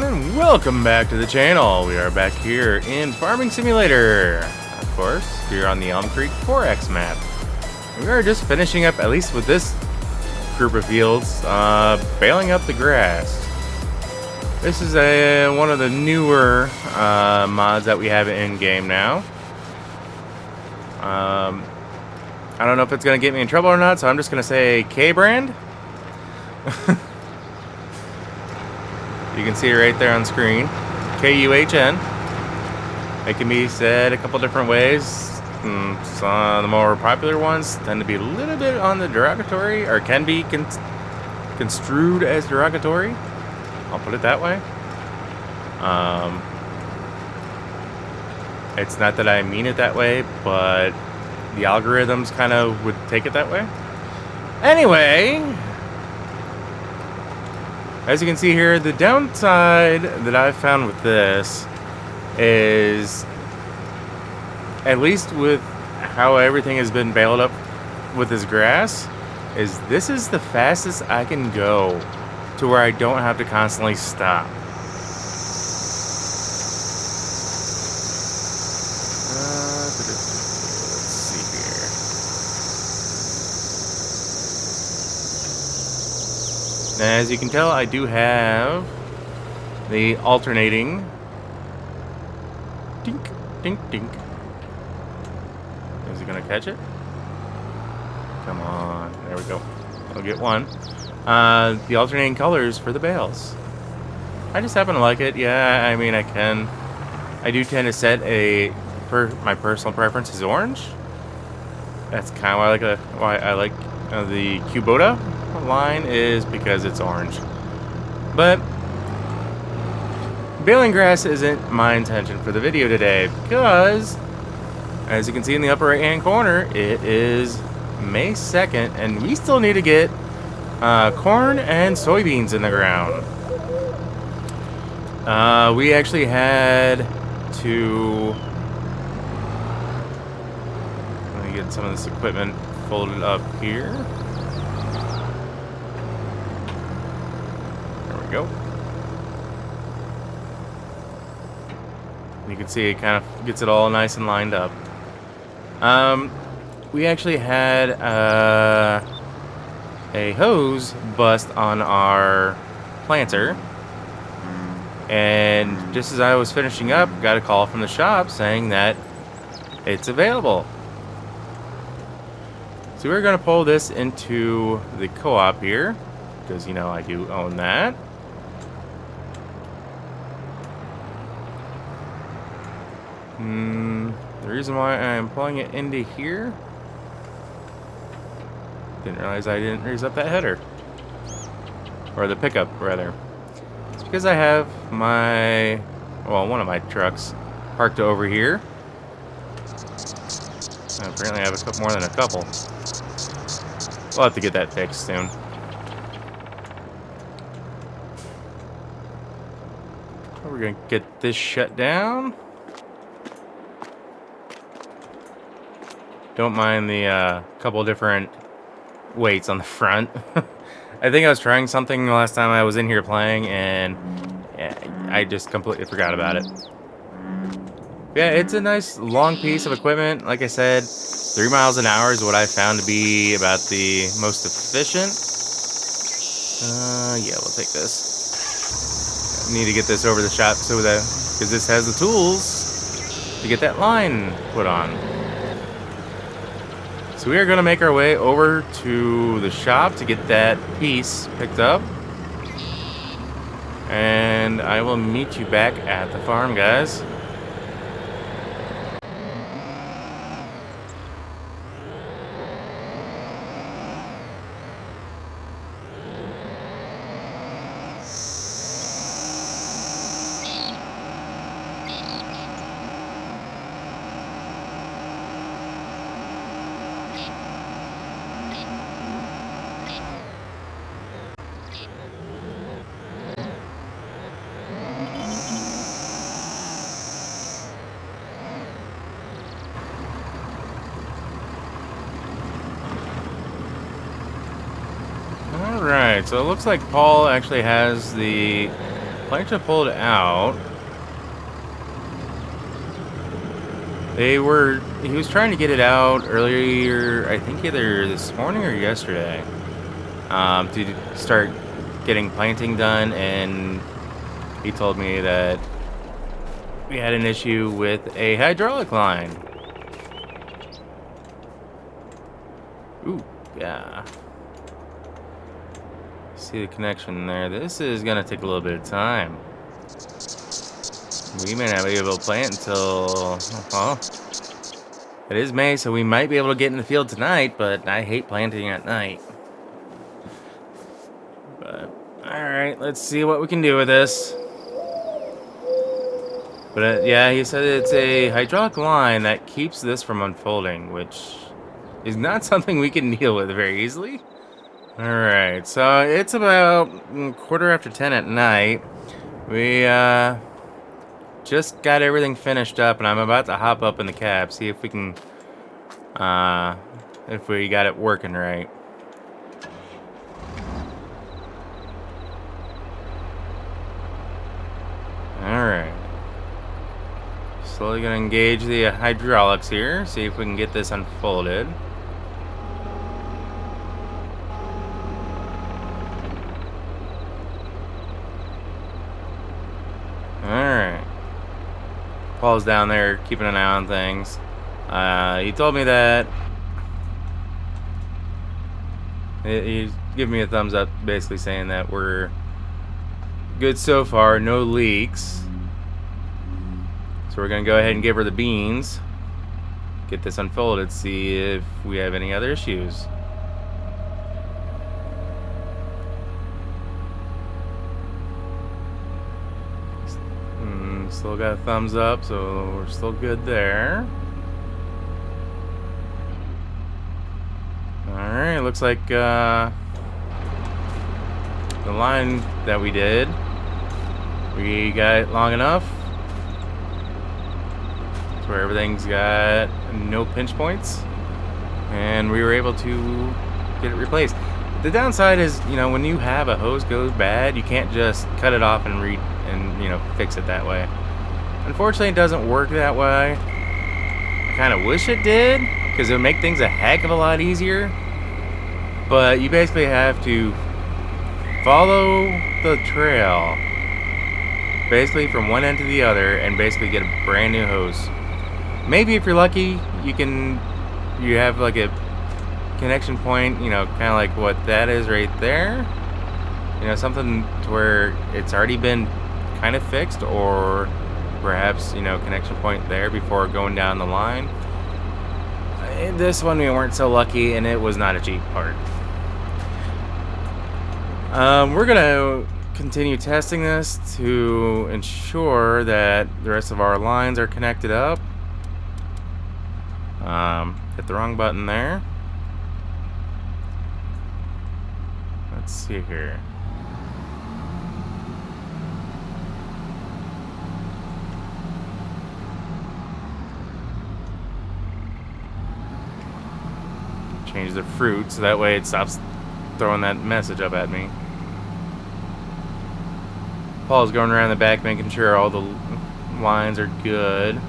everyone, and welcome back to the channel. We are back here in Farming Simulator, of course, here on the Elmcreek 4X map. And we are just finishing up, at least with this group of fields, baling up the grass. This is one of the newer mods that we have in game now. I don't know if it's going to get me in trouble or not, so I'm just going to say K-brand. You can see it right there on screen. K-U-H-N. It can be said a couple different ways. Some of the more popular ones tend to be a little bit on the derogatory, or can be construed as derogatory. I'll put it that way. It's not that I mean it that way, but the algorithms kind of would take it that way. Anyway, as you can see here, the downside that I've found with this is, at least with how everything has been baled up with this grass, is this is the fastest I can go to where I don't have to constantly stop. As you can tell, I do have the alternating dink, dink, dink. Is he gonna catch it? Come on, there we go. I'll get one. The alternating colors for the bales. I just happen to like it. Yeah, I mean, I do tend to set my personal preference is orange. That's kind of why I like the Kubota line, is because it's orange. But baling grass isn't my intention for the video today, because as you can see in the upper right hand corner, it is May 2nd and we still need to get corn and soybeans in the ground. We actually had to, let me get some of this equipment folded up here. Go. You can see it kind of gets it all nice and lined up. We actually had a hose bust on our planter, and just as I was finishing up, got a call from the shop saying that it's available. So we're going to pull this into the co-op here, because you know I do own that. The reason why I'm pulling it into here, didn't realize I didn't raise up that header, or the pickup rather. It's because I have one of my trucks parked over here. Apparently I have a couple more than a couple. We'll have to get that fixed soon. We're gonna get this shut down. Don't mind the couple different weights on the front. I think I was trying something the last time I was in here playing, and yeah, I just completely forgot about it. Yeah, it's a nice long piece of equipment. Like I said, 3 miles an hour is what I found to be about the most efficient. Yeah, we'll take this. I need to get this over the shop because this has the tools to get that line put on. So we are going to make our way over to the shop to get that piece picked up. And I will meet you back at the farm, guys. Alright, so it looks like Paul actually has the planter pulled out. He was trying to get it out earlier, I think either this morning or yesterday, to start getting planting done, and he told me that we had an issue with a hydraulic line. Ooh, yeah. See the connection there. This is gonna take a little bit of time. We may not be able to plant until, well, it is May, so we might be able to get in the field tonight, but I hate planting at night. But, alright, let's see what we can do with this. But, yeah, he said it's a hydraulic line that keeps this from unfolding, which is not something we can deal with very easily. Alright, so it's about 10:15 at night. We, just got everything finished up, and I'm about to hop up in the cab, see if we can, if we got it working right. Alright. Slowly gonna engage the hydraulics here, see if we can get this unfolded. Alright. Paul's down there keeping an eye on things. He told me that he's giving me a thumbs up, basically saying that we're good so far, no leaks. So we're gonna go ahead and give her the beans, get this unfolded, see if we have any other issues. Still got a thumbs up, so we're still good there. Alright, looks like the line that we did, we got it long enough to where everything's got no pinch points, and we were able to get it replaced. The downside is, you know, when you have a hose go bad, you can't just cut it off and fix it that way. Unfortunately, it doesn't work that way. I kind of wish it did, because it would make things a heck of a lot easier. But you basically have to follow the trail, basically from one end to the other, and basically get a brand new hose. Maybe if you're lucky, you have like a connection point, you know, kind of like what that is right there. You know, something to where it's already been kind of fixed, or perhaps, you know, connection point there before going down the line. In this one, we weren't so lucky, and it was not a cheap part. We're gonna continue testing this to ensure that the rest of our lines are connected up. Hit the wrong button there. Let's see here. Change the fruit so that way it stops throwing that message up at me. Paul's going around the back making sure all the lines are good.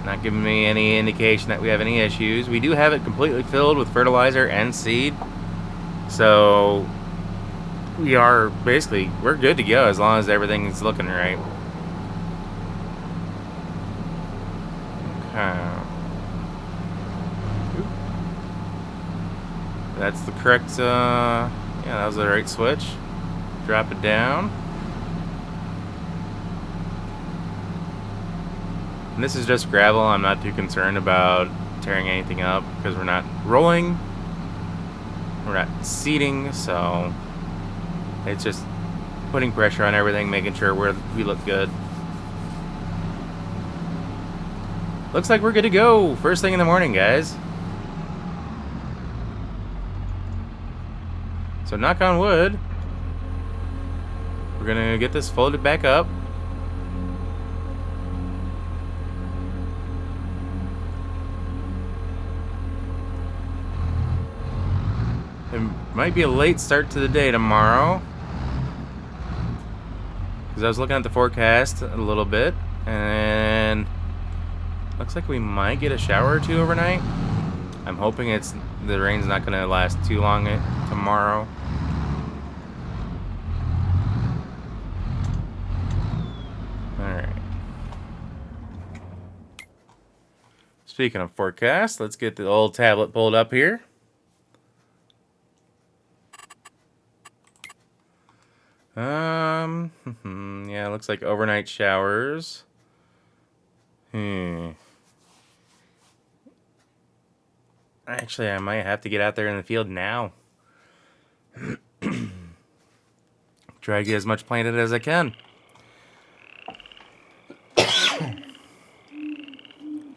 Not giving me any indication that we have any issues. We do have it completely filled with fertilizer and seed, so we're good to go as long as everything's looking right. Okay. That's the correct, yeah, that was the right switch. Drop it down. And this is just gravel. I'm not too concerned about tearing anything up because we're not rolling, we're not seeding, so it's just putting pressure on everything, making sure we look good. Looks like we're good to go first thing in the morning, guys. So knock on wood, we're gonna get this folded back up. It might be a late start to the day tomorrow. Because I was looking at the forecast a little bit, and looks like we might get a shower or two overnight. I'm hoping the rain's not going to last too long tomorrow. Alright. Speaking of forecast, let's get the old tablet pulled up here. Yeah, looks like overnight showers. Actually, I might have to get out there in the field now. Try to get as much planted as I can.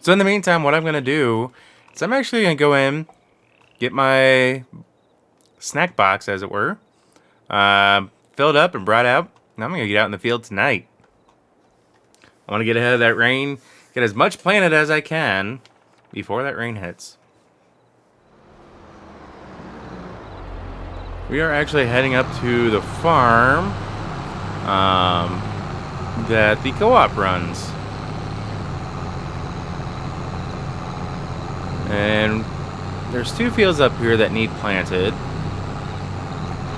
So in the meantime, what I'm going to do is I'm actually going to go in, get my snack box, as it were, filled up and brought out, and I'm going to get out in the field tonight. I want to get ahead of that rain, get as much planted as I can before that rain hits. We are actually heading up to the farm that the co-op runs. And there's 2 fields up here that need planted.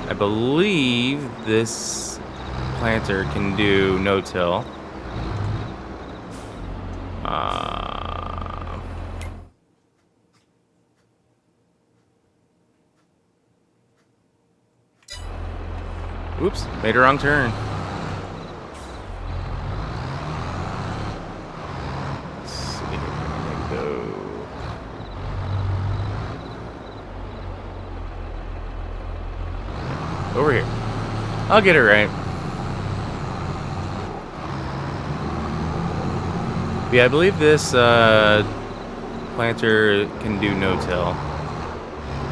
I believe this planter can do no-till. Oops, made a wrong turn. Let's see, I'm gonna go. Over here. I'll get it right. Yeah, I believe this planter can do no-till.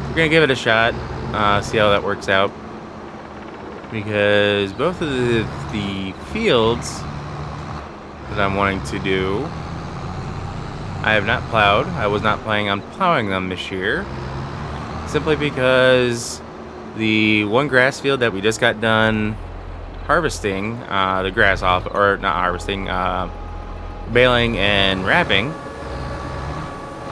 We're gonna give it a shot, see how that works out. Because both of the fields that I'm wanting to do, I have not plowed. I was not planning on plowing them this year. Simply because the one grass field that we just got done harvesting the grass off, or not harvesting, baling and wrapping,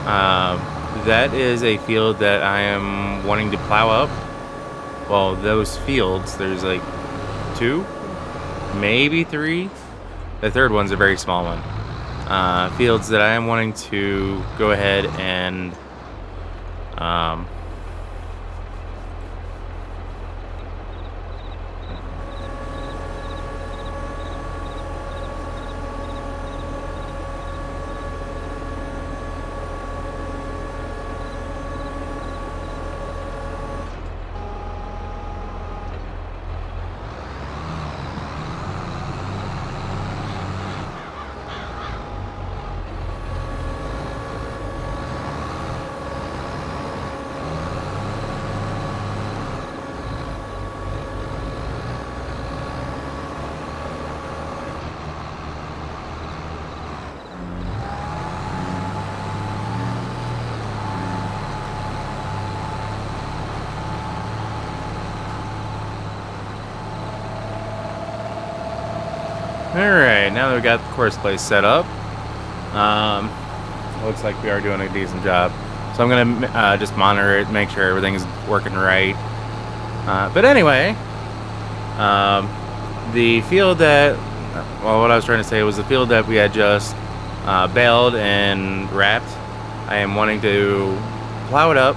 that is a field that I am wanting to plow up. Well, those fields, there's like 2, maybe 3. The third one's a very small one. Fields that I am wanting to go ahead and Alright, now that we got the course place set up, looks like we are doing a decent job. So I'm going to just monitor it, make sure everything's working right. But anyway, the field that, well, what I was trying to say was the field that we had just baled and wrapped, I am wanting to plow it up.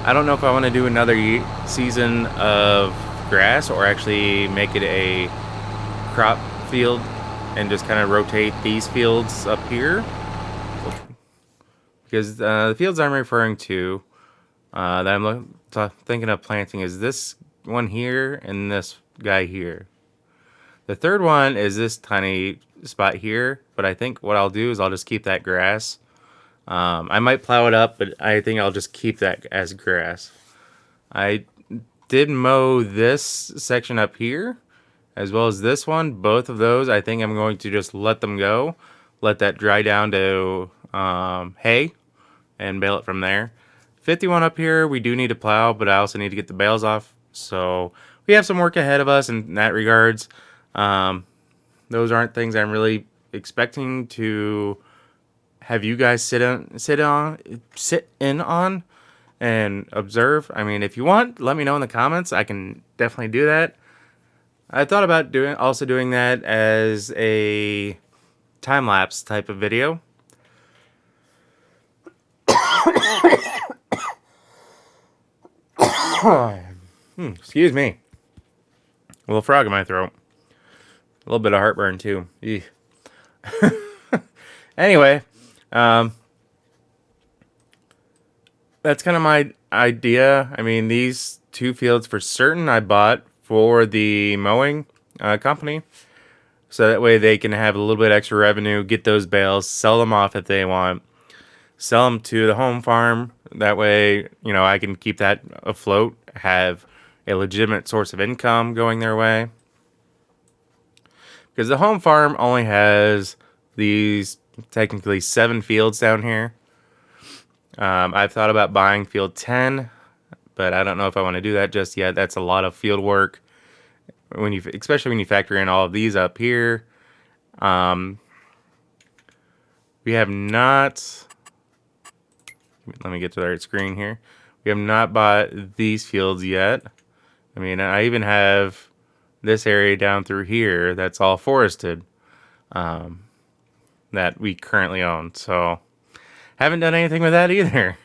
I don't know if I want to do another season of grass or actually make it a crop field and just kind of rotate these fields up here, because the fields I'm referring to that I'm thinking of planting is this one here and this guy here. The third one is this tiny spot here, but I think what I'll do is I'll just keep that grass. I might plow it up, but I think I'll just keep that as grass. I did mow this section up here as well as this one. Both of those, I think I'm going to just let them go, let that dry down to hay, and bale it from there. 51 up here, we do need to plow, but I also need to get the bales off. So we have some work ahead of us in that regards. Those aren't things I'm really expecting to have you guys sit in on and observe. I mean, if you want, let me know in the comments. I can definitely do that. I thought about doing that as a time-lapse type of video. Excuse me. A little frog in my throat. A little bit of heartburn too. Anyway, that's kind of my idea. I mean, these 2 fields for certain I bought for the mowing company. So that way they can have a little bit extra revenue, get those bales, sell them off if they want, sell them to the home farm. That way, you know, I can keep that afloat, have a legitimate source of income going their way. Because the home farm only has these technically 7 fields down here. I've thought about buying field 10, but I don't know if I want to do that just yet. That's a lot of field work, especially when you factor in all of these up here. We have not. Let me get to the right screen here. We have not bought these fields yet. I mean, I even have this area down through here that's all forested, that we currently own. So haven't done anything with that either.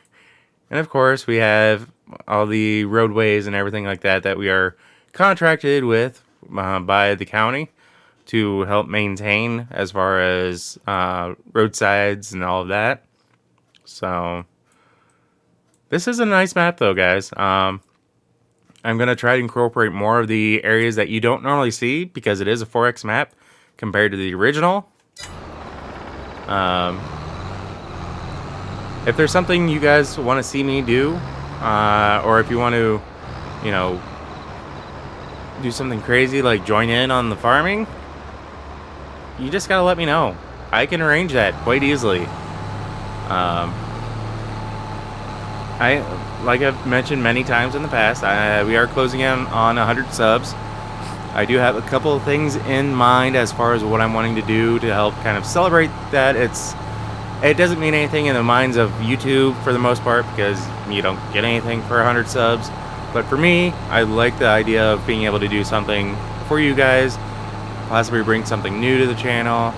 And of course, we have all the roadways and everything like that we are contracted with by the county to help maintain, as far as roadsides and all of that. So this is a nice map though, guys. I'm going to try to incorporate more of the areas that you don't normally see, because it is a 4X map compared to the original. If there's something you guys want to see me do, or if you want to, you know, do something crazy like join in on the farming, you just gotta let me know. I can arrange that quite easily. Like I've mentioned many times in the past, we are closing in on 100 subs. I do have a couple of things in mind as far as what I'm wanting to do to help kind of celebrate that. It doesn't mean anything in the minds of YouTube for the most part, because you don't get anything for 100 subs. But for me, I like the idea of being able to do something for you guys, possibly bring something new to the channel.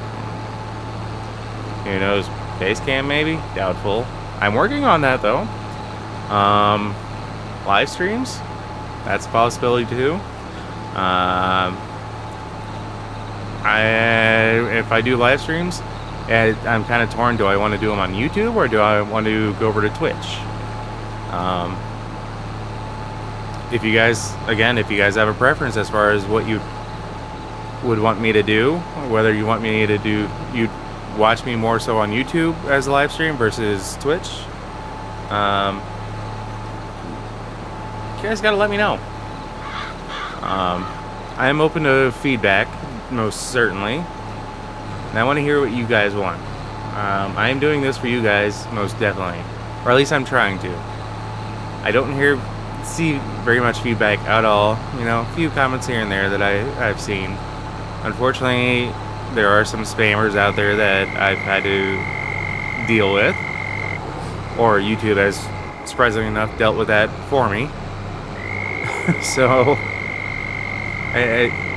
Who knows, face cam maybe? Doubtful. I'm working on that though. Live streams, that's a possibility too. If I do live streams, I'm kind of torn. Do I want to do them on YouTube, or do I want to go over to Twitch? If you guys have a preference as far as what you would want me to do, whether you want me to do, you'd watch me more so on YouTube as a live stream versus Twitch, you guys gotta let me know. I am open to feedback, most certainly, and I want to hear what you guys want. I am doing this for you guys, most definitely, or at least I'm trying to. I don't see very much feedback at all. You know, a few comments here and there that I've seen. Unfortunately, there are some spammers out there that I've had to deal with, or YouTube has, surprisingly enough, dealt with that for me. So,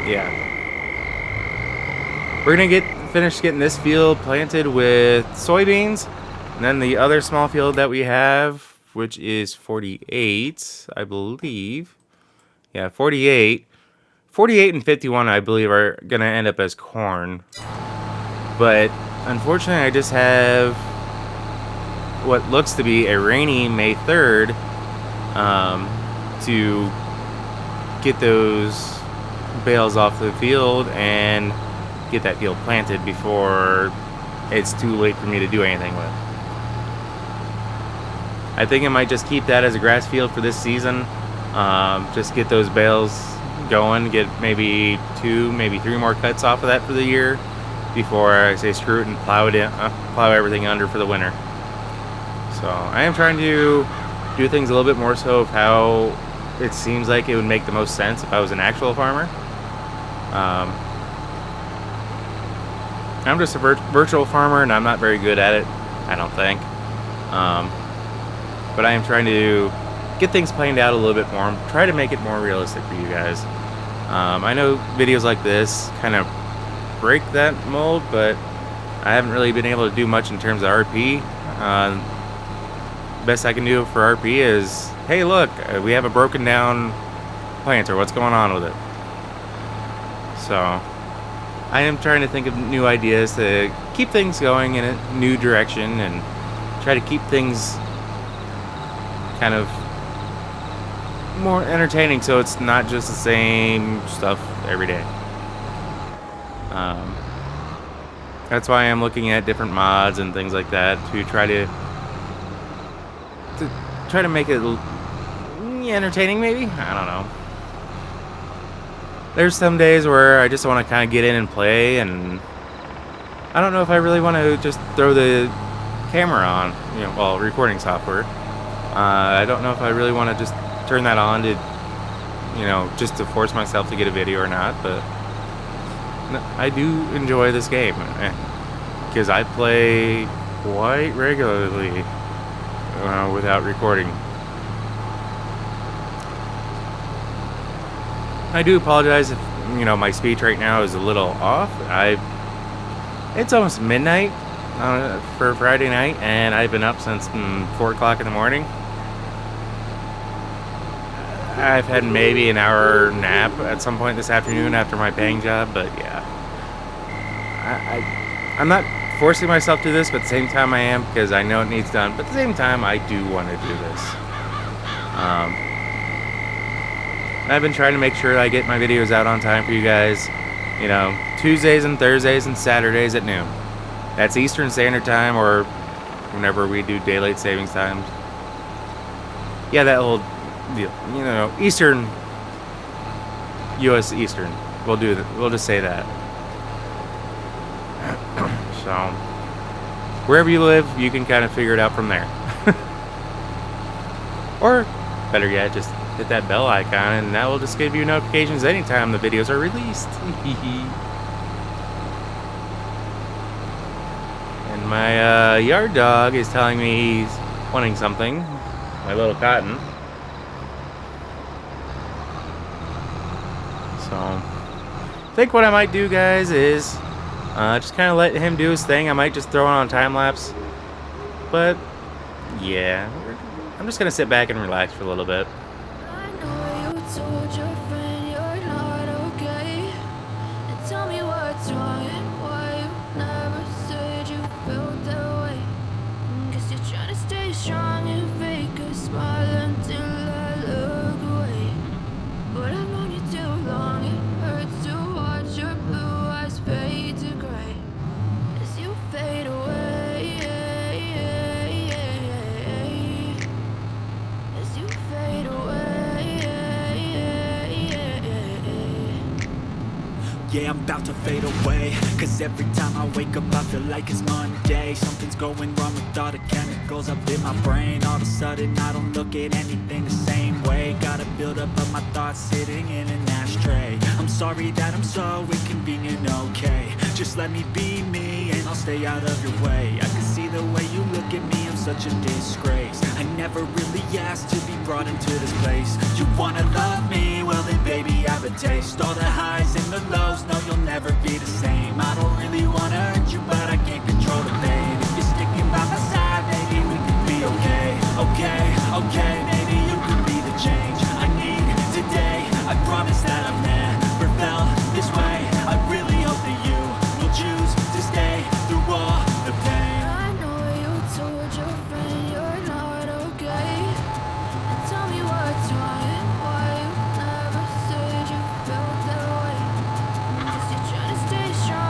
yeah. We're gonna finish getting this field planted with soybeans, and then the other small field that we have, which is 48, I believe. Yeah, 48. 48 and 51, I believe, are gonna end up as corn. But unfortunately, I just have what looks to be a rainy May 3rd to get those bales off the field and get that field planted before it's too late for me to do anything with. I think I might just keep that as a grass field for this season. Just get those bales going, get maybe 2, maybe 3 more cuts off of that for the year before I say screw it and plow everything under for the winter. So I am trying to do things a little bit more so of how it seems like it would make the most sense if I was an actual farmer. I'm just a virtual farmer, and I'm not very good at it, I don't think. But I am trying to get things planned out a little bit more, try to make it more realistic for you guys. I know videos like this kind of break that mold, but I haven't really been able to do much in terms of RP. Best I can do for RP is, hey look, we have a broken down planter, what's going on with it? So I am trying to think of new ideas to keep things going in a new direction and try to keep things kind of more entertaining, so it's not just the same stuff every day. That's why I'm looking at different mods and things like that to try to make it entertaining, maybe? I don't know. There's some days where I just want to kind of get in and play, and I don't know if I really want to just throw the camera on, well, recording software. I don't know if I really want to just turn that on to, just to force myself to get a video or not, but I do enjoy this game because I play quite regularly without recording. I do apologize if, my speech right now is a little off. It's almost midnight for Friday night, and I've been up since 4 o'clock in the morning. I've had maybe an hour nap at some point this afternoon after my paying job, but yeah. I'm not forcing myself to this, but at the same time I am, because I know it needs done. But at the same time, I do want to do this. I've been trying to make sure I get my videos out on time for you guys. Tuesdays and Thursdays and Saturdays at noon. That's Eastern Standard Time, or whenever we do daylight savings times. Yeah, that whole deal. Eastern, U.S. Eastern. We'll just say that. So, wherever you live, you can kind of figure it out from there. Or, better yet, just hit that bell icon, and that will just give you notifications anytime the videos are released. And my yard dog is telling me he's wanting something. My little Cotton. So, I think what I might do, guys, is just kind of let him do his thing. I might just throw it on time lapse. But, yeah. I'm just going to sit back and relax for a little bit. I know you told your friend you're not okay. And tell me what's wrong and why you never said you felt that way. Guess you're trying to stay strong and fake a smile until I look away. But I've known you too long, it hurts to watch your blue eyes fade to gray as you fade away. As you fade away. Yeah, I'm about to fade away, cause every time I wake up I feel like it's Monday. Something's going wrong with all the chemicals up in my brain. All of a sudden I don't look at anything the same way. Gotta build up of my thoughts sitting in an ashtray. I'm sorry that I'm so inconvenient, okay. Just let me be me and I'll stay out of your way. I can see the way you look at me, I'm such a disgrace. I never really asked to be brought into this place. You wanna love me? Well then baby, have a taste. All the highs and the lows, no you'll never be the same. I don't really wanna hurt you, but I can't control the pain. If you're sticking by my side, maybe we can be okay. Okay, maybe you could be the change I need today. I promise that I've never felt this way. I really hope that you will choose to stay through all the pain. I know you told your friend you're not okay. And tell me what's wrong and why you never said you felt that way. Guess you're trying to stay strong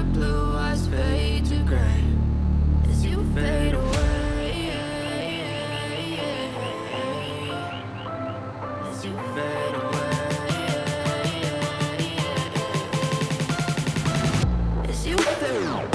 your blue eyes fade to gray as you fade away, as you fade away, as you fade away.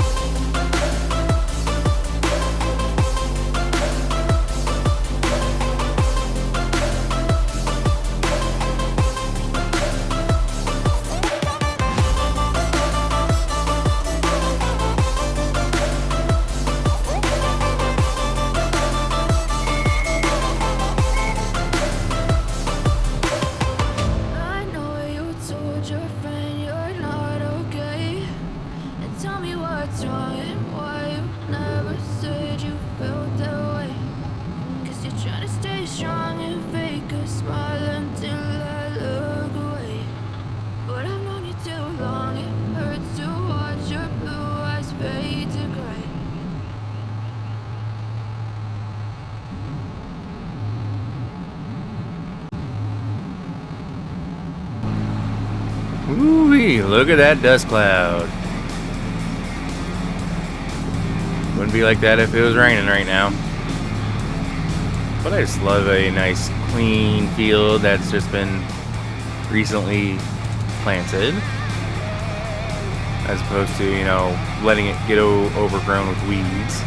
Ooh-wee, look at that dust cloud. Wouldn't be like that if it was raining right now. But I just love a nice clean field that's just been recently planted, as opposed to, you know, letting it get overgrown with weeds.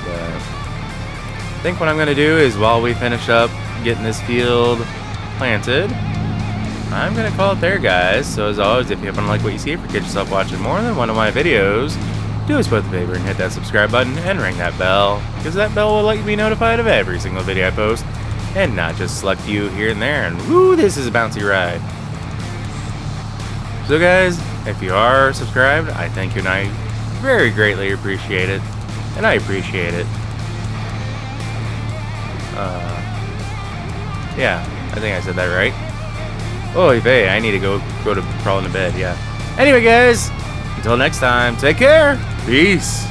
But I think what I'm going to do is, while we finish up getting this field planted, I'm going to call it there, guys. So as always, if you happen to like what you see, if you catch yourself watching more than one of my videos, do us both a favor and hit that subscribe button and ring that bell, because that bell will let you be notified of every single video I post, and not just select few here and there. And woo, this is a bouncy ride. So guys, if you are subscribed, I thank you and I very greatly appreciate it. And I appreciate it. Yeah, I think I said that right. Oh, hey, I need to go to crawl into bed, yeah. Anyway, guys, until next time, take care. Peace.